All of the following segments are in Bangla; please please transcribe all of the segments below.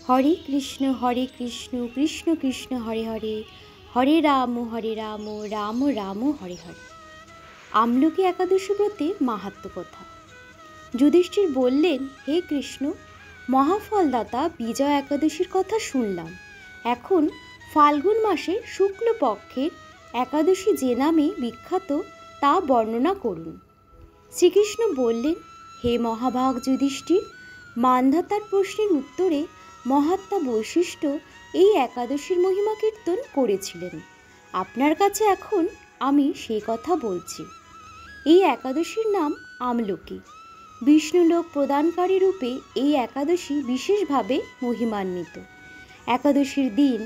হরে কৃষ্ণ কৃষ্ণ কৃষ্ণ হরে হরে, হরে রাম রাম রাম হরে হরে। আমলকি একাদশী ব্রতে মাহাত্ম্য কথা। যুধিষ্ঠির বললেন, হে কৃষ্ণ, মহাফলদাতা বিজয়া একাদশীর কথা শুনলাম। এখন ফাল্গুন মাসের শুক্লপক্ষের একাদশী যে নামে বিখ্যাত তা বর্ণনা করুন। শ্রীকৃষ্ণ বললেন, হে মহাভাগ যুধিষ্ঠির, মান্ধাতার প্রশ্নের উত্তরে মহাত্মা বৈশিষ্ট্য এই একাদশীর মহিমা কীর্তন করেছিলেন। আপনার কাছে এখন আমি সেই কথা বলছি। এই একাদশীর নাম আমলকি। বিষ্ণুলোক প্রদানকারী রূপে এই একাদশী বিশেষভাবে মহিমান্বিত। একাদশীর দিন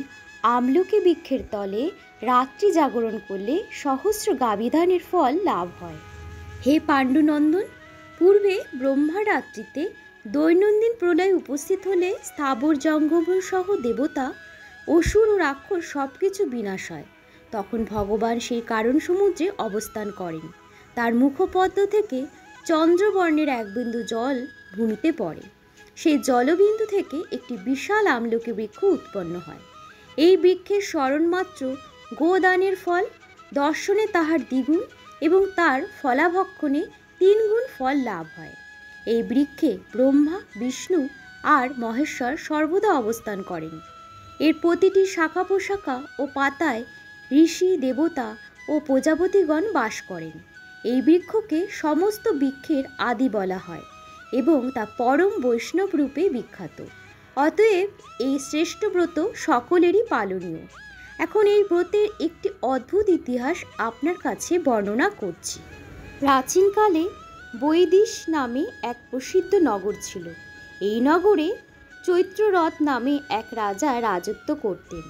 আমলকি বৃক্ষের তলে রাত্রি জাগরণ করলে সহস্র গাবিধানের ফল লাভ হয়। হে পাণ্ডুনন্দন, পূর্বে ব্রহ্মা রাত্রিতে দৈনন্দিন প্রলয় উপস্থিত হলে স্থাবর জঙ্গম সহ দেবতা, অসুর ও রাক্ষস সব কিছু বিনাশ হয়। তখন ভগবান সেই কারণ সমুদ্রে অবস্থান করেন। তার মুখপদ্ম থেকে চন্দ্রবর্ণের এক বিন্দু জল ভূমিতে পড়ে। সেই জলবিন্দু থেকে একটি বিশাল আমলকি বৃক্ষ উৎপন্ন হয়। এই বৃক্ষের স্মরণমাত্র গোদানের ফল, দর্শনে তাহার দ্বিগুণ এবং তার ফলাভক্ষণে 3 গুণ ফল লাভ হয়। এই বৃক্ষে ব্রহ্মা, বিষ্ণু আর মহেশ্বর সর্বদা অবস্থান করেন। এর প্রতিটি শাখা প্রশাখা ও পাতায় ঋষি, দেবতা ও প্রজাপতিগণ বাস করেন। এই বৃক্ষকে সমস্ত বৃক্ষের আদি বলা হয় এবং তা পরম বৈষ্ণব রূপে বিখ্যাত। অতএব এই শ্রেষ্ঠ ব্রত সকলেরই পালনীয়। এখন এই ব্রতের একটি অদ্ভুত ইতিহাস আপনার কাছে বর্ণনা করছি। প্রাচীনকালে বৈদিশ নামে এক প্রসিদ্ধ নগর ছিল। এই নগরে চৈত্ররথ নামে এক রাজা রাজত্ব করতেন।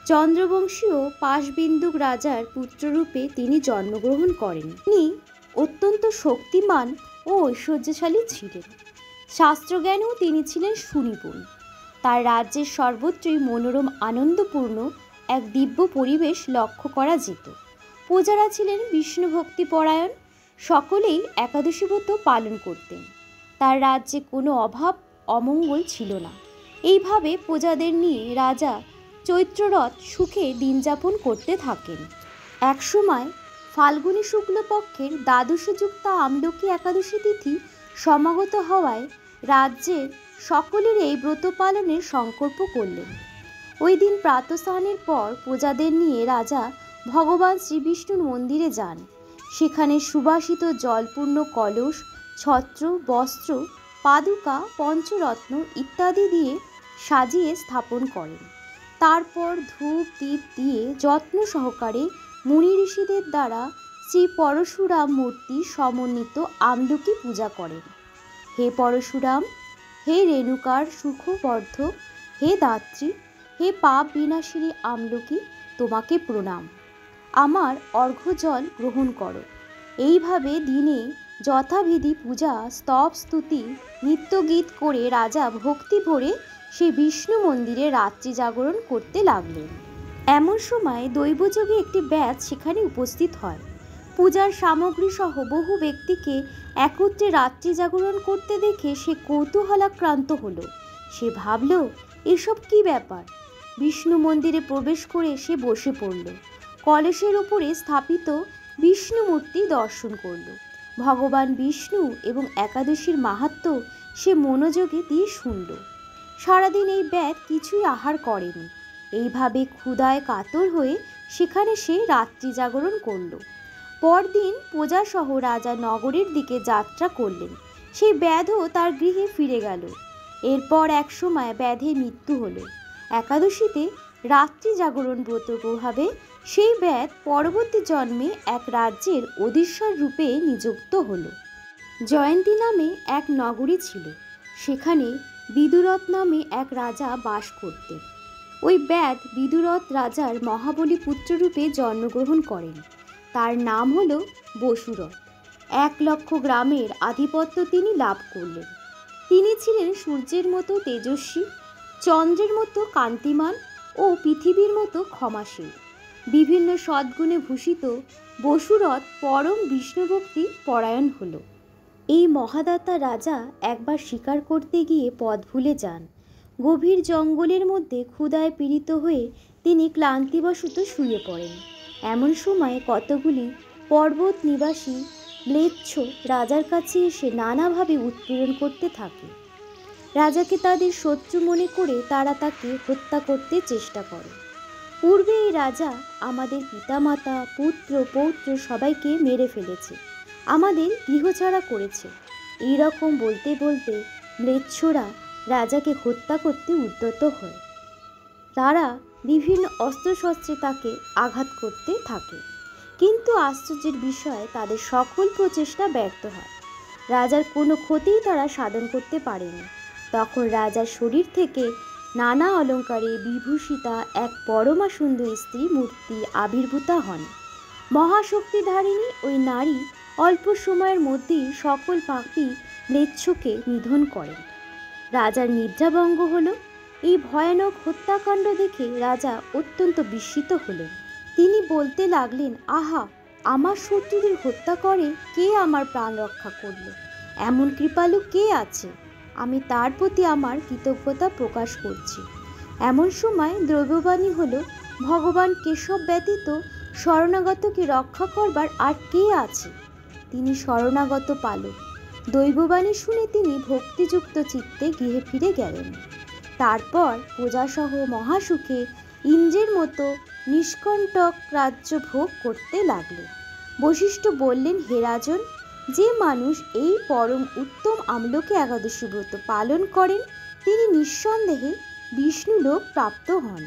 চন্দ্রবংশীয় পাশবিন্দুক রাজার পুত্ররূপে তিনি জন্মগ্রহণ করেন। তিনি অত্যন্ত শক্তিমান ও ঐশ্বর্যশালী ছিলেন। শাস্ত্রজ্ঞানেও তিনি ছিলেন সুনিপুণ। তার রাজ্যের সর্বত্রই মনোরম আনন্দপূর্ণ এক দিব্য পরিবেশ লক্ষ্য করা যেত। প্রজারা ছিলেন বিষ্ণুভক্তি পরায়ণ, সকলেই একাদশী ব্রত পালন করতেন। তার রাজ্যে কোনো অভাব অমঙ্গল ছিল না। এইভাবে প্রজাদের নিয়ে রাজা চৈত্ররথ সুখে দিনযাপন করতে থাকেন। একসময় ফাল্গুনী শুক্লপক্ষের দ্বাদশযুক্ত আমলকি একাদশী তিথি সমাগত হওয়ায় রাজ্যের সকলের এই ব্রত পালনের সংকল্প করলেন। ওই দিন প্রাতঃস্নানের পর প্রজাদের নিয়ে রাজা ভগবান শ্রীবিষ্ণুর মন্দিরে যান। সেখানে সুবাসিত জলপূর্ণ কলস, ছত্র, বস্ত্র, পাদুকা, পঞ্চরত্ন ইত্যাদি দিয়ে সাজিয়ে স্থাপন করেন। তারপর ধূপ দীপ দিয়ে যত্ন সহকারে মুনি ঋষিদের দ্বারা শ্রী পরশুরাম মূর্তি সমন্বিত আমলকি পূজা করেন। হে পরশুরাম, হে রেণুকার সুখবর্ধক, হে দাত্রী, হে পাপ বিনাশিনী আমলকি, তোমাকে প্রণাম। আমার অর্ঘ্যজল গ্রহণ করো। এইভাবে দিনে যথাবিধি পূজা, স্তব, স্তুতি, নিত্যগীত করে রাজা ভক্তি ভরে সেই বিষ্ণু মন্দিরে রাত্রি জাগরণ করতে লাগলেন। এমন সময় দৈবযোগে একটি ব্যাধ সেখানে উপস্থিত হয়। পূজার সামগ্রী সহ বহু ব্যক্তিকে একত্রে রাত্রি জাগরণ করতে দেখে সে কৌতূহলাক্রান্ত হলো। সে ভাবল, এসব কি ব্যাপার? বিষ্ণু মন্দিরে প্রবেশ করে সে বসে পড়ল। কলসের উপরে স্থাপিত বিষ্ণু মূর্তি দর্শন করল। ভগবান বিষ্ণু এবং একাদশীর মাহাত্ম্য সে মনোযোগে দিয়ে শুনল। সারাদিন এই ব্যাধ কিছুই আহার করেনি। এইভাবে ক্ষুধায় কাতর হয়ে সেখানে সে রাত্রি জাগরণ করল। পরদিন প্রজাসহ রাজা নগরের দিকে যাত্রা করলেন। সেই ব্যাধও তার গৃহে ফিরে গেল। এরপর এক সময় ব্যাধের মৃত্যু হলো। একাদশীতে রাত্রি জাগরণ ব্রত প্রভাবে সেই ব্যাধ পরবর্তী জন্মে এক রাজ্যের অধীশ্বর রূপে নিযুক্ত হলো। জয়ন্তী নামে এক নগরী ছিল। সেখানে বিদুরথ নামে এক রাজা বাস করতেন। ওই ব্যাধ বিদুরথ রাজার মহাবলী পুত্ররূপে জন্মগ্রহণ করেন। তার নাম হল বসুরথ। 1 লক্ষ গ্রামের আধিপত্য তিনি লাভ করলেন। তিনি ছিলেন সূর্যের মতো তেজস্বী, চন্দ্রের মতো কান্তিমান ও পৃথিবীর মতো ক্ষমাশীল। বিভিন্ন সদ্গুণে ভূষিত বসুরথ পরম বিষ্ণুভক্তি পরায়ণ হল। এই মহাদাতা রাজা একবার শিকার করতে গিয়ে পথ ভুলে যান। গভীর জঙ্গলের মধ্যে ক্ষুধায় পীড়িত হয়ে তিনি ক্লান্তিবশত শুয়ে পড়েন। এমন সময় কতগুলি পর্বত নিবাসী ম্লেচ্ছ রাজার কাছে এসে নানাভাবে উৎপীড়ন করতে থাকে। রাজাকে তাদের শত্রু মনে করে তারা তাকে হত্যা করতে চেষ্টা করে। পূর্বে এই রাজা আমাদের পিতামাতা, পুত্র, পৌত্র সবাইকে মেরে ফেলেছে, আমাদের গৃহছাড়া করেছে। এই রকম বলতে বলতে ম্লেচ্ছরা রাজাকে হত্যা করতে উদ্যত হয়। তারা বিভিন্ন অস্ত্রশস্ত্রে তাকে আঘাত করতে থাকে, কিন্তু আশ্চর্যের বিষয় তাদের সকল প্রচেষ্টা ব্যর্থ হয়। রাজার কোনো ক্ষতিই তারা সাধন করতে পারেনি। তখন রাজার শরীর থেকে নানা অলঙ্কারে বিভূষিতা এক পরমা সুন্দরী স্ত্রী মূর্তি আবির্ভূতা হন। মহাশক্তিধারিণী ওই নারী অল্প সময়ের মধ্যেই সকল পাপী ম্লেচ্ছকে নিধন করেন। রাজার নিদ্রাভঙ্গ হল। এই ভয়ানক হত্যাকাণ্ড দেখে রাজা অত্যন্ত বিস্মিত হলেন। তিনি বলতে লাগলেন, আহা, আমার শত্রুদের হত্যা করে কে আমার প্রাণ রক্ষা করল? এমন কৃপালু কে আছে? আমি তার প্রতি আমার কৃতজ্ঞতা প্রকাশ করছি। এমন সময় দ্রব্যবাণী হলো, ভগবান কেশব ব্যতীত শরণাগতকে রক্ষা করবার আর কে আছে? তিনি শরণাগত পালক। দৈববাণী শুনে তিনি ভক্তিযুক্ত চিত্তে গৃহে ফিরে গেলেন। তারপর প্রজাসহ মহাসুখে ইন্দ্রের মতো নিষ্কণ্টক রাজ্য ভোগ করতে লাগলেন। বশিষ্ঠ বললেন, হে রাজন, যে মানুষ এই পরম উত্তম আমলকি একাদশী ব্রত পালন করেন তিনি নিঃসন্দেহে বিষ্ণুলোক প্রাপ্ত হন।